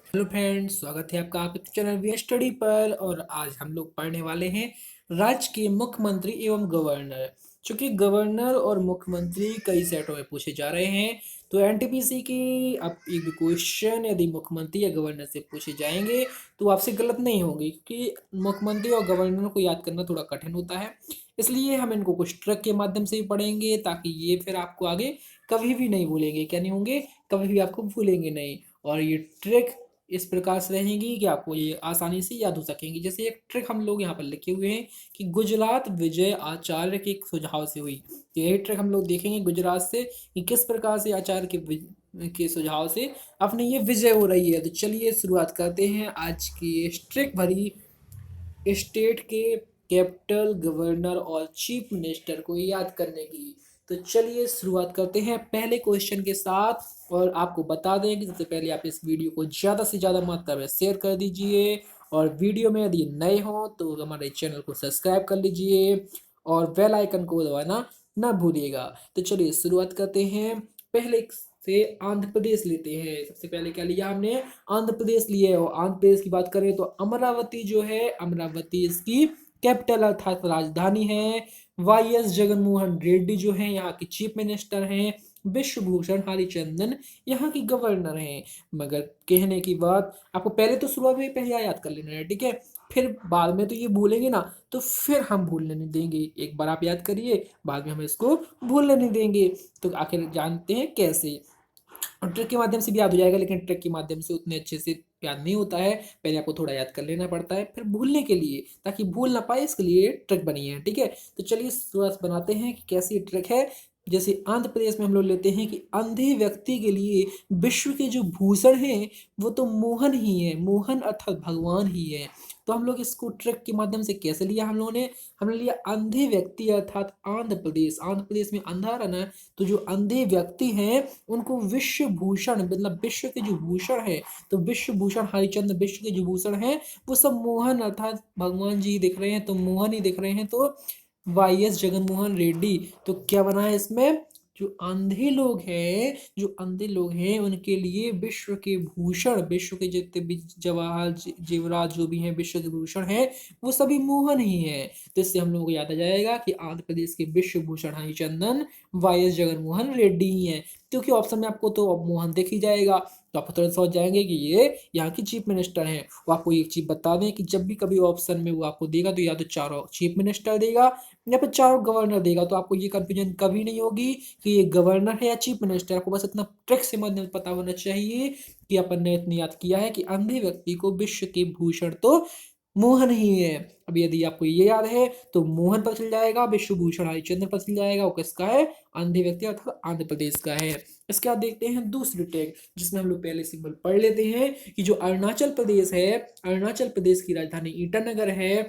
Hello friends, स्वागत है आपका आपके चैनल वी स्टडी पर। और आज हम लोग पढ़ने वाले हैं राज्य के मुख्यमंत्री एवं गवर्नर। चूंकि गवर्नर और मुख्यमंत्री कई सेटों में पूछे जा रहे हैं, तो एनटीपीसी की अब एक भी क्वेश्चन यदि मुख्यमंत्री या गवर्नर से पूछे जाएंगे तो आपसे गलत नहीं होंगे, क्योंकि मुख्यमंत्री और गवर्नर को याद करना थोड़ा कठिन होता है। इसलिए हम इनको कुछ ट्रिक के माध्यम से ही पढ़ेंगे, ताकि ये फिर आपको आगे कभी भी नहीं भूलेंगे। क्या नहीं होंगे? कभी भी आपको भूलेंगे नहीं। और ये ट्रिक इस प्रकार से रहेंगी कि आपको ये आसानी से याद हो सकेंगी। जैसे एक ट्रिक हम लोग यहाँ पर लिखे हुए हैं कि गुजरात विजय आचार्य के एक सुझाव से हुई। तो यही ट्रिक हम लोग देखेंगे गुजरात से कि किस प्रकार से आचार्य के सुझाव से अपने ये विजय हो रही है। तो चलिए शुरुआत करते हैं आज की ये ट्रिक भरी स्टेट के कैपिटल गवर्नर और चीफ मिनिस्टर को याद करने की। तो चलिए शुरुआत करते हैं पहले क्वेश्चन के साथ। और आपको बता दें कि सबसे पहले आप इस वीडियो को ज़्यादा से ज़्यादा मात्रा में शेयर कर दीजिए। और वीडियो में यदि नए हो तो हमारे चैनल को सब्सक्राइब कर लीजिए और बेल आइकन को दबाना ना भूलिएगा। तो चलिए शुरुआत करते हैं। पहले से आंध्र प्रदेश लेते हैं। सबसे पहले क्या लिया हमने? आंध्र प्रदेश लिए। और आंध्र प्रदेश की बात करें तो अमरावती जो है, अमरावती इसकी कैपिटल अर्थात राजधानी है। वाई एस जगन मोहन रेड्डी जो है यहाँ के चीफ मिनिस्टर हैं। विश्वभूषण हरिचंदन यहाँ की गवर्नर हैं। मगर कहने की बात, आपको पहले तो शुरुआत में पहले याद कर लेना है, ठीक है? फिर बाद में तो ये भूलेंगे ना, तो फिर हम भूलने नहीं देंगे। एक बार आप याद करिए, बाद में हम इसको भूलने नहीं देंगे। तो आखिर जानते हैं कैसे। और ट्रिक के माध्यम से भी याद हो जाएगा, लेकिन ट्रिक के माध्यम से उतने अच्छे से याद नहीं होता है। पहले आपको थोड़ा याद कर लेना पड़ता है, फिर भूलने के लिए, ताकि भूल ना पाए, इसके लिए ट्रिक बनी है, ठीक है? तो चलिए शुरुआत बनाते हैं कि कैसी ट्रिक है। जैसे आंध्र प्रदेश में हम लोग लेते हैं कि अंधे व्यक्ति के लिए विश्व के जो भूषण हैं वो तो मोहन ही है। मोहन अर्थात भगवान ही है। तो हम लोग इसको ट्रिक के माध्यम से कैसे लिया हम लोगों ने? हमने लिया अंधे व्यक्ति अर्थात आंध्र प्रदेश। आंध्र प्रदेश में अंधा रहा ना, तो जो अंधे व्यक्ति हैं उनको विश्व भूषण, मतलब विश्व के जो भूषण है, तो विश्व भूषण हरिचंद्र विश्व के जो भूषण है वो सब मोहन अर्थात भगवान जी दिख रहे हैं, तो मोहन ही दिख रहे हैं। तो वाई एस जगनमोहन रेड्डी। तो क्या बना है इसमें? जो अंधे लोग हैं, जो अंधे लोग हैं उनके लिए विश्व के भूषण, विश्व के जितने भी जवाहर जेवरात जो भी हैं विश्व के भूषण हैं, वो सभी मोहन ही हैं। तो इससे हम लोगों को याद आ जाएगा कि आंध्र प्रदेश के विश्व भूषण हरिचंदन वाई एस जगनमोहन रेड्डी ही हैं। क्योंकि ऑप्शन में आपको तो अब मोहन दिख ही जाएगा, तो आप तुरंत समझ जाएंगे कि ये यहाँ की चीफ मिनिस्टर हैं। वो आपको एक चीज बता दें कि जब भी कभी ऑप्शन में वो आपको देगा तो या तो चारों चीफ मिनिस्टर देगा या फिर चारों गवर्नर देगा। तो आपको ये कंफ्यूजन कभी नहीं होगी कि ये गवर्नर है या चीफ मिनिस्टर। आपको बस इतना ट्रिक से माध्यम से पता होना चाहिए कि अपन ने इतनी याद किया है कि अंधे व्यक्ति को विश्व के भूषण तो मोहन ही है। अब यदि आपको ये याद है तो मोहन पर चल जाएगा, विश्वभूषण हरिचंद्र पर चल जाएगा। वो किसका है? अंधे व्यक्ति अर्थात आंध्र प्रदेश का है। इसके बाद देखते हैं दूसरी ट्रिक, जिसमें हम लोग पहले सिंबल पढ़ लेते हैं कि जो अरुणाचल प्रदेश है, अरुणाचल प्रदेश की राजधानी ईटानगर है।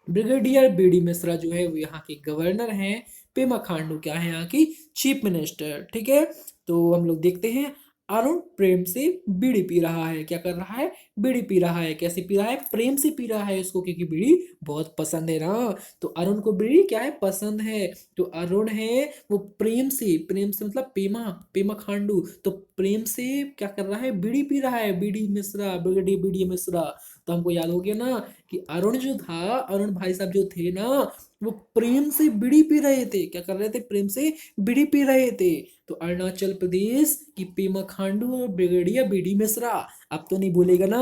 ब्रिगेडियर बी डी मिश्रा जो है वो यहाँ के गवर्नर हैं। पेमा खांडू क्या है? यहाँ की चीफ मिनिस्टर, ठीक है? तो हम लोग देखते हैं। अरुण प्रेम से बीड़ी पी रहा है। क्या कर रहा है? बीड़ी पी रहा है। कैसे पी रहा है? प्रेम से पी रहा है इसको, क्योंकि बीड़ी बहुत पसंद है ना। तो अरुण को बीड़ी क्या है? पसंद है। तो अरुण है वो प्रेम से, प्रेम से मतलब पेमा, पेमा खांडू, तो प्रेम से क्या कर रहा है? बीड़ी पी रहा है। BD Mishra, brigadier BD Mishra. तो हमको याद हो गया ना कि अरुण जो था, अरुण भाई साहब जो थे ना, वो प्रेम से बीड़ी पी रहे थे। क्या कर रहे थे? प्रेम से बीड़ी पी रहे थे। तो अरुणाचल प्रदेश की पेमा खांडू और ब्रिगेडियर बीडी मिश्रा। अब तो नहीं भूलेगा ना।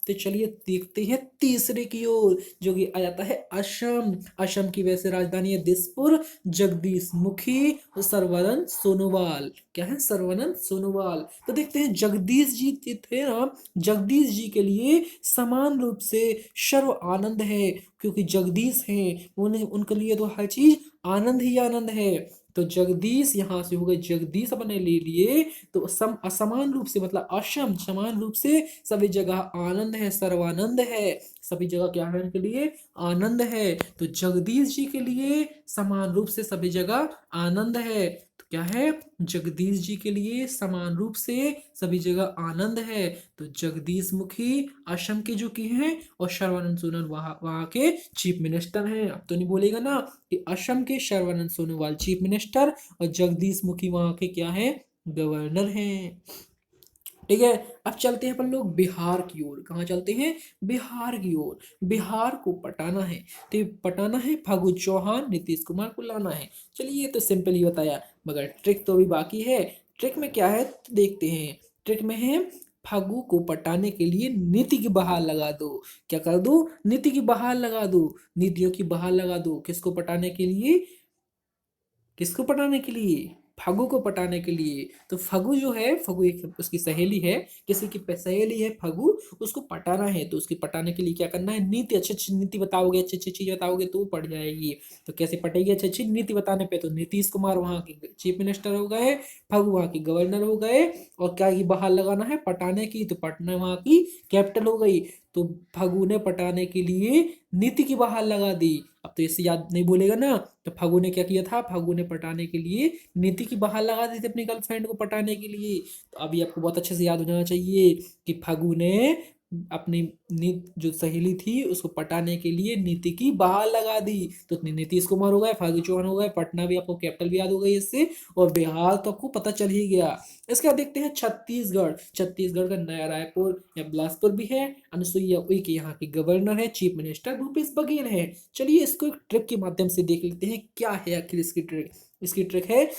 तो चलिए देखते हैं तीसरे की ओर, जो कि आ जाता है असम। असम की वैसे राजधानी है दिसपुर। जगदीश मुखी और सर्वानंद सोनोवाल। क्या है? सर्वानंद सोनोवाल। तो देखते हैं जगदीश जी थे ना, जगदीश जी के लिए समान रूप से सर्व आनंद है। क्योंकि जगदीश हैं, उन्हें उनके लिए तो हर चीज आनंद ही आनंद है। तो जगदीश यहाँ से हो गए, जगदीश अपने ले लिए। तो असमान रूप से मतलब असम, समान रूप से सभी जगह आनंद है, सर्वानंद है। सभी जगह क्या है उनके लिए? आनंद है। तो जगदीश जी के लिए समान रूप से सभी जगह आनंद है। तो क्या है? जगदीश जी के लिए समान रूप से सभी जगह आनंद है। तो जगदीश मुखी असम के जो की हैं, और सर्बानंद सोनोवाल वहाँ वहाँ के चीफ मिनिस्टर हैं। अब तो नहीं बोलेगा ना कि असम के सर्बानंद सोनोवाल चीफ मिनिस्टर और जगदीश मुखी वहाँ के क्या हैं? गवर्नर हैं। ठीक है। अब चलते हैं अपन लोग बिहार की ओर। कहाँ चलते हैं? बिहार की ओर। बिहार को पटाना है, तो ये पटाना है फागू चौहान, नीतीश कुमार को लाना है। चलिए ये तो सिंपल ही बताया, मगर ट्रिक तो अभी बाकी है। ट्रिक में क्या है तो देखते हैं। ट्रिक में है फागू को पटाने के लिए नीति की बहार लगा दो। क्या कर दो? नीति की बहार लगा दो। नीतियों की बहार लगा दो किसको पटाने के लिए? किसको पटाने के लिए? फागू को पटाने के लिए। तो फागू जो है, फागू एक उसकी सहेली है, किसी की सहेली है फागू, उसको पटाना है। तो उसकी पटाने के लिए क्या करना है? नीति, अच्छी अच्छी नीति बताओगे, अच्छी अच्छी चीज बताओगे तो वो पट जाएगी। तो कैसे पटेगी अच्छी अच्छी नीति बताने पे? तो नीतीश कुमार वहाँ के चीफ मिनिस्टर हो गए, फागू वहाँ के गवर्नर हो गए, और क्या की बहार लगाना है? पटाने की। तो पटना वहाँ की कैपिटल हो गई। तो फागू ने पटाने के लिए नीति की बहार लगा दी। अब तो इससे याद नहीं बोलेगा ना। तो फागू ने क्या किया था? फागू ने पटाने के लिए नीति की बहार लगा दी थी अपनी गर्लफ्रेंड को पटाने के लिए। तो अभी आपको बहुत अच्छे से याद हो जाना चाहिए कि फागू ने अपनी जो सहेली थी उसको पटाने के लिए नीति की बहार लगा दी। तो नीतीश कुमार हो गए, फागू चौहान हो गए, पटना भी आपको कैपिटल भी याद हो गई इससे, और बिहार तो आपको पता चल ही गया। इसके बाद देखते हैं छत्तीसगढ़। छत्तीसगढ़ का नया रायपुर या बिलासपुर भी है। अनुसुईया उइके यहाँ के गवर्नर है, चीफ मिनिस्टर भूपेश बघेल है। चलिए इसको एक ट्रिक के माध्यम से देख लेते हैं क्या है आखिर इसकी ट्रिक। इसकी ट्रिक है,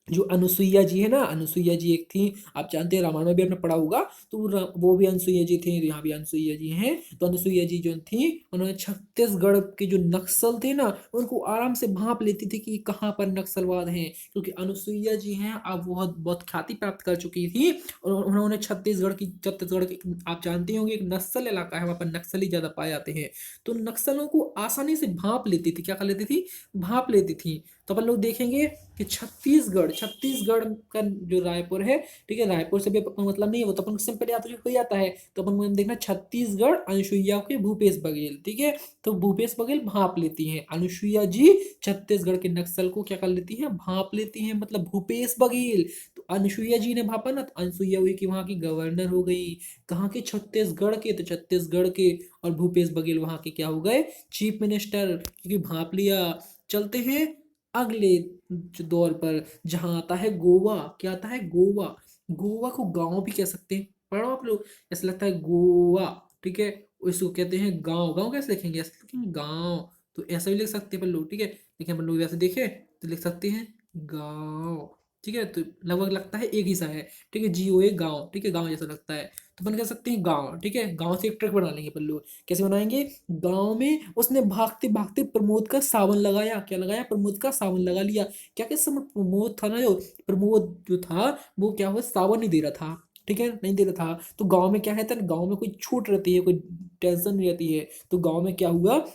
जो अनुसुईया जी है ना, अनुसुईया जी एक थी, आप जानते हैं रामायण में भी आपने पढ़ा होगा। तो वो भी अनुसुईया जी थी, यहाँ भी अनुसुईया जी हैं। तो अनुसुईया जी जो थी, उन्होंने छत्तीसगढ़ के जो नक्सल थे ना, उनको आराम से भांप लेती थी कि कहाँ पर नक्सलवाद हैं। क्योंकि अनुसुईया जी हैं अब बहुत बहुत ख्याति प्राप्त कर चुकी थी, और उन्होंने छत्तीसगढ़ की, आप जानते होंगे, एक नक्सल इलाका है, वहाँ पर नक्सली ज्यादा पाए जाते हैं। तो नक्सलों को आसानी से भांप लेती थी। क्या कर लेती थी? भांप लेती थी। तो अपन लोग देखेंगे कि छत्तीसगढ़, छत्तीसगढ़ का जो रायपुर है, ठीक है, रायपुर से भी अपन मतलब नहीं है, वो तो अपन सिंपल याद हो जाता है। तो अपन को देखना छत्तीसगढ़, अनुसुईया के भूपेश बघेल, ठीक है। तो भूपेश बघेल भांप लेती हैं, अनुसुईया जी छत्तीसगढ़ के नक्सल को क्या कर लेती हैं? भांप लेती हैं, मतलब भूपेश बघेल। तो अनुसुईया जी ने भापा ना, तो अनुसुईया हुई कि वहां की गवर्नर हो गई। कहाँ के? छत्तीसगढ़ के। तो छत्तीसगढ़ के, और भूपेश बघेल वहां के क्या हो गए? चीफ मिनिस्टर, क्योंकि भांप लिया। चलते हैं अगले जो दौर पर, जहां आता है गोवा। क्या आता है? गोवा। गोवा को गांव भी कह सकते हैं, पढ़ो आप लोग, ऐसा लगता है गोवा, ठीक है। इसको कहते हैं गांव। गांव कैसे लिखेंगे? ऐसे लिखेंगे गांव। तो ऐसा भी लिख सकते हैं अपन लोग, ठीक है। लेकिन अपन लोग वैसे देखे तो लिख सकते हैं गांव, ठीक है। तो लगभग लगता है एक ही सा है, ठीक है, GOA गांव, ठीक है, गांव जैसा लगता है। तो अपन कह सकते हैं गांव, ठीक है। गांव से एक ट्रक बना लेंगे अपन लोग। कैसे बनाएंगे? गांव में उसने भागते भागते प्रमोद का सावन लगाया। क्या लगाया? प्रमोद का सावन लगा लिया। क्या किस समय प्रमोद था ना, जो प्रमोद जो था, वो क्या हुआ? सावन नहीं दे रहा था, ठीक है, नहीं दे रहा था। तो गांव में क्या है, गांव में कोई छूट रहती है, कोई टेंशन नहीं रहती है। तो गांव में क्या हुआ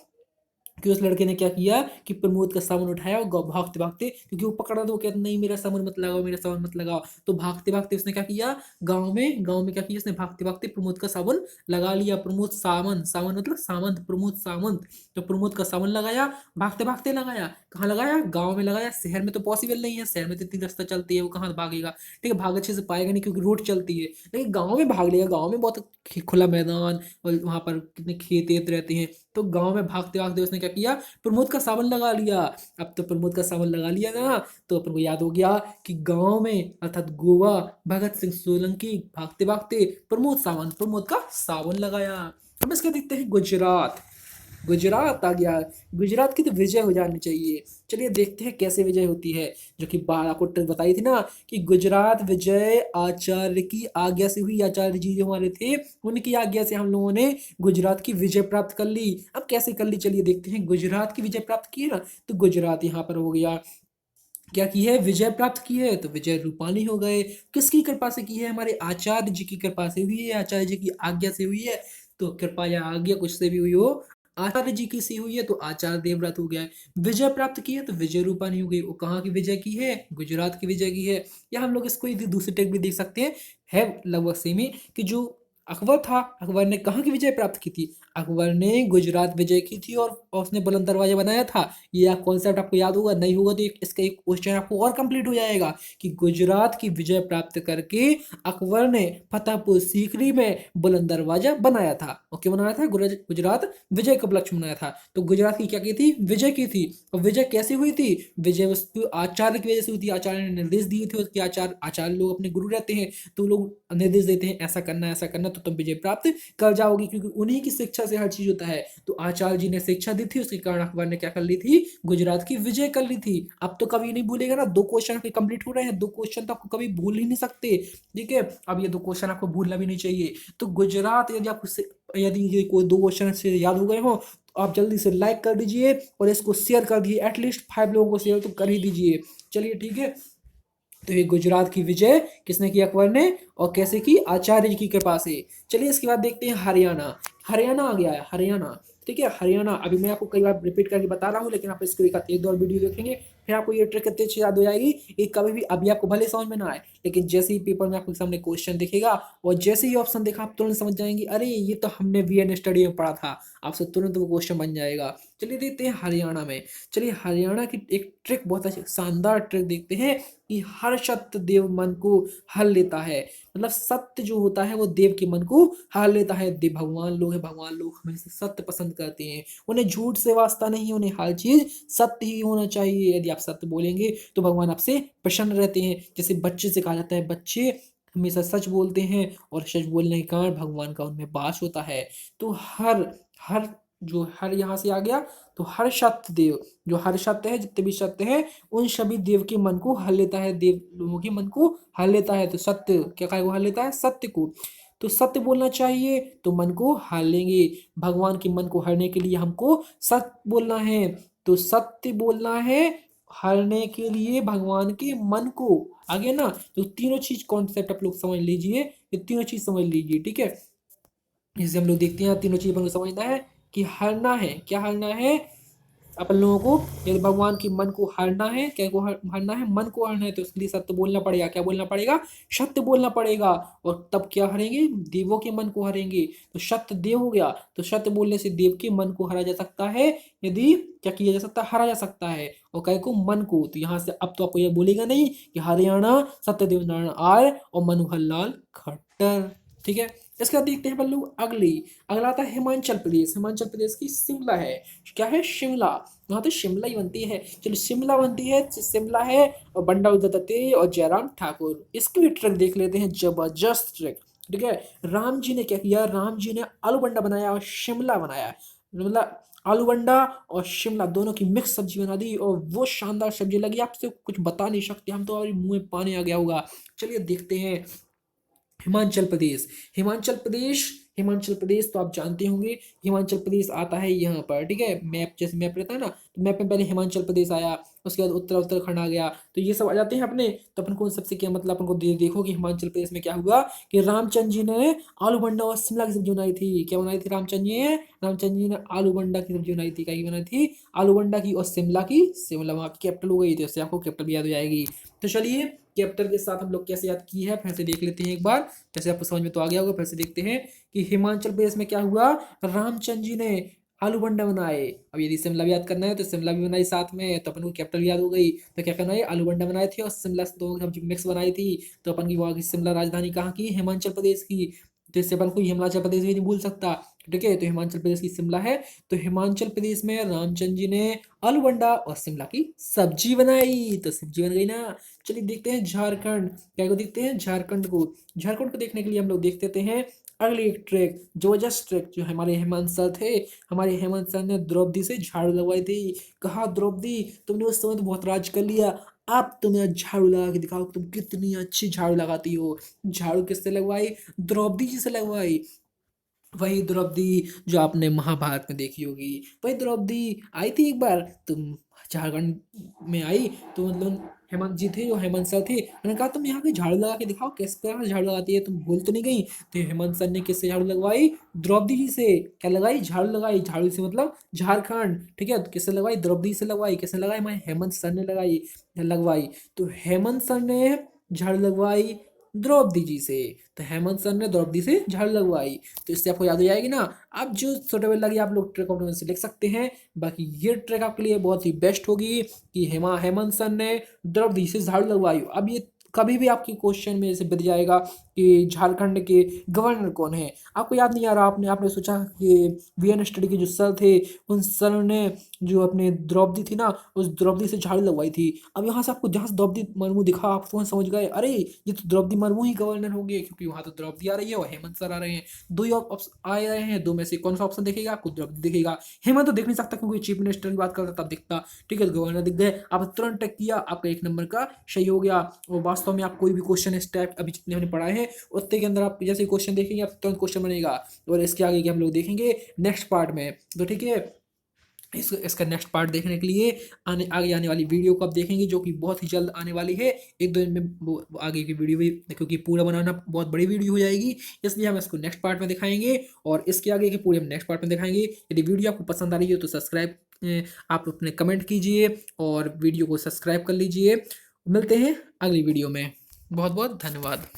कि उस लड़के ने क्या किया कि प्रमोद का सामान उठाया, और भागते भागते, क्योंकि वो पकड़ा, तो वो कहता नहीं मेरा सामान मत लगाओ, मेरा सामान मत लगाओ। तो भागते भागते उसने क्या किया? गांव में क्या किया उसने? भागते भागते प्रमोद का सावन लगा लिया। प्रमोद सावन, सावन मतलब सामंत, प्रमोद सामंत। तो प्रमोद का सावन लगाया, भागते भागते लगाया। कहाँ लगाया? गांव में लगाया। शहर में तो पॉसिबल नहीं है, शहर में तो इतनी रास्ता चलती है, वो कहाँ भागेगा, ठीक है, भाग अच्छे से पाएगा नहीं, क्योंकि रोड चलती है। लेकिन गाँव में भाग लेगा, गाँव में बहुत खुला मैदान, और वहां पर कितने खेत वेत रहते हैं। तो गांव में भागते भागते उसने क्या किया? प्रमोद का सावन लगा लिया। अब तो प्रमोद का सावन लगा लिया ना, तो अपन को याद हो गया कि गांव में अर्थात गोवा, भगत सिंह सोलंकी भागते भागते प्रमोद का सावन लगाया। अब इसके देखते हैं गुजरात। गुजरात आ गया। गुजरात की तो विजय हो जानी चाहिए। चलिए देखते हैं कैसे विजय होती है। जो कि बात आपको बताई थी ना कि गुजरात विजय आचार्य की आज्ञा से हुई। आचार्य जी जो हमारे थे, उनकी आज्ञा से हम लोगों ने गुजरात की विजय प्राप्त कर ली। अब कैसे कर ली? चलिए देखते हैं। गुजरात की विजय प्राप्त की है ना, तो गुजरात यहाँ पर हो गया। क्या की है? विजय प्राप्त की है। तो विजय रूपानी हो गए। किसकी कृपा से की है? हमारे आचार्य जी की कृपा से हुई है, आचार्य जी की आज्ञा से हुई है। तो कृपा या आज्ञा कुछ से भी हुई हो, आचार्य जी की सी हुई है, तो आचार्य देवव्रत हो गया है। विजय प्राप्त की है, तो विजय रूपानी हो गई। वो कहाँ की विजय की है? गुजरात की विजय की है। या हम लोग इसको दूसरी टेक भी देख सकते हैं, है लगभग सेम ही, कि जो अकबर था, अकबर ने कहाँ की विजय प्राप्त की थी? अकबर ने गुजरात विजय की थी और उसने बुलंद दरवाजा बनाया था। ये कॉन्सेप्ट आपको याद होगा, नहीं होगा तो इसका एक क्वेश्चन आपको और कंप्लीट हो जाएगा कि गुजरात की विजय प्राप्त करके अकबर ने फतेहपुर सीकरी में बुलंद दरवाजा बनाया था। और क्यों बनाया था? गुजरात विजय का उपलक्ष्य बनाया था। तो गुजरात की क्या की थी? विजय की थी। और विजय कैसे हुई थी? विजय वस्तु आचार्य की वजह से हुई थी। आचार्य ने निर्देश दिए थे उसके, आचार्य लोग अपने गुरु रहते हैं, तो लोग निर्देश देते हैं ऐसा करना तो तुम विजय प्राप्त कर जाओगे, क्योंकि उन्हीं की शिक्षा से हर चीज होता है। तो आचार्य जी ने शिक्षा दी थी, उसके कारण अकबर ने क्या कर ली थी? गुजरात की विजय कर ली थी। अब तो कभी नहीं भूलेगा ना, 2 क्वेश्चन आपके कंप्लीट हो रहे हैं, 2 क्वेश्चन तो आपको कभी भूल ही नहीं सकते। ठीक है, अब ये 2 क्वेश्चन आपको भूलना भी नहीं चाहिए। तो गुजरात, यदि ये कोई 2 क्वेश्चन से याद हो गए हो तो आप जल्दी से लाइक कर दीजिए और इसको शेयर कर दीजिए, एटलीस्ट 5 लोगों को शेयर तो कर ही दीजिए। चलिए ठीक है, तो ये गुजरात की विजय किसने की? अकबर ने। और कैसे की? आचार्य जी की कृपा से। चलिए इसके बाद देखते हैं हरियाणा। हरियाणा आ गया है, हरियाणा। ठीक है, हरियाणा अभी मैं आपको कई बार रिपीट करके बता रहा हूँ, लेकिन आप इसको एक दो और वीडियो देखेंगे फिर आपको ये ट्रिक कितनी अच्छी याद हो जाएगी। ये कभी भी अभी आपको भले समझ में ना आए, लेकिन जैसे ही पेपर में आपके सामने क्वेश्चन दिखेगा और जैसे ही ऑप्शन देखा आप तुरंत समझ जाएंगे, अरे ये तो हमने वीएन स्टडी में पढ़ा था। आपसे तुरंत वो क्वेश्चन बन जाएगा। चलिए देखते हैं हरियाणा में। चलिए हरियाणा की एक ट्रिक, बहुत अच्छी शानदार ट्रिक देखते हैं कि हर सत्य देव मन को हर लेता है। मतलब सत्य जो होता है वो देव के मन को हर लेता है। देव भगवान लोग हैं, भगवान लोग हमेशा सत्य पसंद करते हैं। उन्हें झूठ से वास्ता नहीं, उन्हें हर चीज सत्य ही होना चाहिए। यदि आप सत्य बोलेंगे तो भगवान आपसे प्रसन्न रहते हैं। जैसे बच्चे से कहा जाता है, बच्चे हमेशा सच बोलते हैं और सच बोलने के कारण भगवान का उनमें वास होता है। तो हर हर जो हर यहाँ से आ गया, तो हर सत्य देव, जो हर सत्य है, जितने भी सत्य है उन सभी देव के मन को हर लेता है, देव लोगों के मन को हर लेता है। तो सत्य क्या काय को हर लेता है? सत्य को। तो सत्य बोलना चाहिए तो मन को हर लेंगे। भगवान के मन को हरने के लिए हमको सत्य बोलना है। तो सत्य बोलना है हरने के लिए भगवान के मन को। आगे ना, तो तीनों चीज कॉन्सेप्ट आप लोग समझ लीजिए, ये तीनों चीज समझ लीजिए। ठीक है, जैसे हम लोग देखते हैं तीनों चीज अपन को समझना है कि हरना है, क्या हरना है अपन लोगों को? यदि भगवान की मन को हरना है, क्या को हरना है? मन को हरना है, तो उसके लिए सत्य बोलना पड़ेगा। क्या बोलना पड़ेगा? सत्य बोलना पड़ेगा। और तब क्या हरेंगे? देवों के मन को हरेंगे। तो सत्य देव हो गया, तो सत्य बोलने से देव के मन को हरा जा सकता है। यदि क्या किया जा सकता है? हरा जा सकता है। और काय को? मन को। तो यहाँ से अब तो आपको ये बोलेगा नहीं कि हरियाणा सत्यदेव नारायण आर्य और मनोहर लाल खट्टर। ठीक है, इसके बाद देखते हैं अपन लोग अगली। अगला आता है हिमाचल प्रदेश। हिमाचल प्रदेश की शिमला है। क्या है? शिमला। यहाँ तो शिमला ही बनती है। चलो शिमला बनती है, शिमला है। और बंडारू दत्तात्रेय और जयराम ठाकुर, इसकी भी ट्रिक देख लेते हैं, जबरदस्त ट्रिक। ठीक है, राम जी ने क्या किया? राम जी ने आलू बंडा बनाया और शिमला बनाया। मतलब आलू बंडा और शिमला दोनों की मिक्स सब्जी बना दी, और वो शानदार सब्जी लगी, आपसे कुछ बता नहीं सकते, हम तो हमारे मुंह में पानी आ गया होगा। चलिए देखते हैं हिमाचल प्रदेश। हिमाचल प्रदेश, हिमाचल प्रदेश तो आप जानते होंगे। हिमाचल प्रदेश आता है यहाँ पर। ठीक है, मैप जैसे मैप रहता है ना, तो मैप में पहले हिमाचल प्रदेश आया, उसके बाद उत्तराखंड आ गया, तो ये सब आ जाते हैं अपने। तो अपन को सबसे क्या मतलब, अपन को देखो कि हिमाचल प्रदेश में क्या हुआ कि रामचंद्र जी ने आलू बंडा और शिमला की सब्जी बनाई थी। क्या बनाई थी? रामचंद्र जी ने आलू बंडा की सब्जी बनाई थी। क्या की बनाई थी? आलू बंडा की। और शिमला की, शिमला वहाँ की कैपिटल हो गई, तो इससे आपको कैपिटल भी याद हो जाएगी। तो चलिए कैपिटल के साथ हम लोग कैसे याद की है फिर से देख लेते हैं एक बार। जैसे आपको समझ में तो आ गया होगा, फिर से देखते हैं कि हिमाचल प्रदेश में क्या हुआ। रामचंद्र जी ने आलू बंडा बनाए। अब यदि शिमला भी याद करना है तो शिमला भी बनाई साथ में, तो अपन को कैपिटल याद हो गई। तो क्या करना है? आलू बंडा बनाए थे और शिमला दोनों की सब्जी मिक्स बनाई थी। तो अपन की वहाँ की शिमला राजधानी कहाँ की? हिमाचल प्रदेश की। तो इससे अपन को हिमाचल प्रदेश भी नहीं भूल सकता। ठीक है, तो हिमाचल प्रदेश की शिमला है। तो हिमाचल प्रदेश में रामचंद्र जी ने आलू बंडा और शिमला की सब्जी बनाई, तो सब्जी बन गई ना। चलिए देखते हैं झारखंड। क्या को देखते हैं? झारखंड को। झारखंड को देखने के लिए हम लोग देख लेते हैं अगली एक ट्रैक, जबरदस्त ट्रैक, जो हमारे हेमंत सर थे। हमारे हेमंत सर ने द्रौपदी से झाड़ू लगवाई थी। कहा, द्रौपदी तुमने उस समय तो बहुत राज कर लिया, आप तुम्हें झाड़ू लगा के दिखाओ तुम कितनी अच्छी झाड़ू लगाती हो। झाड़ू किससे लगवाई? द्रौपदी जी से लगवाई। वही द्रौपदी जो आपने महाभारत में देखी होगी, वही द्रौपदी आई थी एक बार। तुम झारखंड में आई तो मतलब हेमंत जी थे, जो हेमंत सर थे, उन्होंने कहा तुम यहाँ की झाड़ू लगा के दिखाओ किस प्रकार से झाड़ू लगाती है, तुम भूल तो नहीं गई? तो हेमंत सर ने किससे झाड़ू लगवाई? द्रौपदी जी से। क्या लगाई? झाड़ू लगाई। झाड़ू से मतलब झारखंड। ठीक है, तो किससे लगवाई? द्रौपदी से लगवाई। किसने लगाई? हमारे हेमंत सर ने लगाई लगवाई। तो हेमंत सर ने झाड़ू लगवाई द्रौपदी जी से। तो हेमंत सर ने द्रौपदी से झाड़ू लगवाई। तो इससे आपको याद हो जाएगी ना। अब जो सुटेबल लगी आप लोग ट्रिक ऑप्शन से लिख सकते हैं। बाकी ये ट्रिक आपके लिए बहुत ही बेस्ट होगी कि हेमंत सर ने द्रौपदी से झाड़ू लगवाई। अब ये कभी भी आपके क्वेश्चन में से बच जाएगा कि झारखंड के गवर्नर कौन है। आपको याद नहीं आ रहा, आपने आपने सोचा कि वीएन स्टडी के जो सर थे, उन सर ने जो अपने द्रौपदी थी ना, उस द्रौपदी से झाड़ू लगवाई थी। अब यहाँ से आपको जहाँ से द्रौपदी मुर्मू दिखा, आप तुरंत समझ गए, अरे ये तो द्रौपदी मुर्मू ही गवर्नर होंगे, क्योंकि वहाँ तो द्रौपदी आ रही है और हेमंत सर आ रहे हैं। दो ही ऑप्शन आ रहे हैं, दो में से कौन सा ऑप्शन दिखेगा आपको? द्रौपदी दिखेगा। हेमंत तो देख नहीं सकता क्योंकि चीफ मिनिस्टर की बात करता तब दिखता। ठीक है, गवर्नर दिख गए। आप तुरंत टिक किया, आपका 1 नंबर का सही हो गया। और वास्तव में आप कोई भी क्वेश्चन इस टाइप अभी जितने हमने पढ़ाए हैं उतने के अंदर आप जैसे क्वेश्चन देखेंगे आप तुरंत क्वेश्चन बनेगा। और इसके आगे के हम लोग देखेंगे नेक्स्ट पार्ट में। तो ठीक है, इसका नेक्स्ट पार्ट देखने के लिए आगे आने वाली वीडियो को आप देखेंगे, जो कि बहुत ही जल्द आने वाली है। 1-2 दिन में वो आगे की वीडियो भी, क्योंकि पूरा बनाना बहुत बड़ी वीडियो हो जाएगी, इसलिए हम इसको नेक्स्ट पार्ट में दिखाएंगे। और इसके आगे के पूरे हम नेक्स्ट पार्ट में दिखाएंगे। यदि वीडियो आपको पसंद आ रही है तो सब्सक्राइब आप अपने कमेंट कीजिए और वीडियो को सब्सक्राइब कर लीजिए। मिलते हैं अगली वीडियो में। बहुत बहुत धन्यवाद।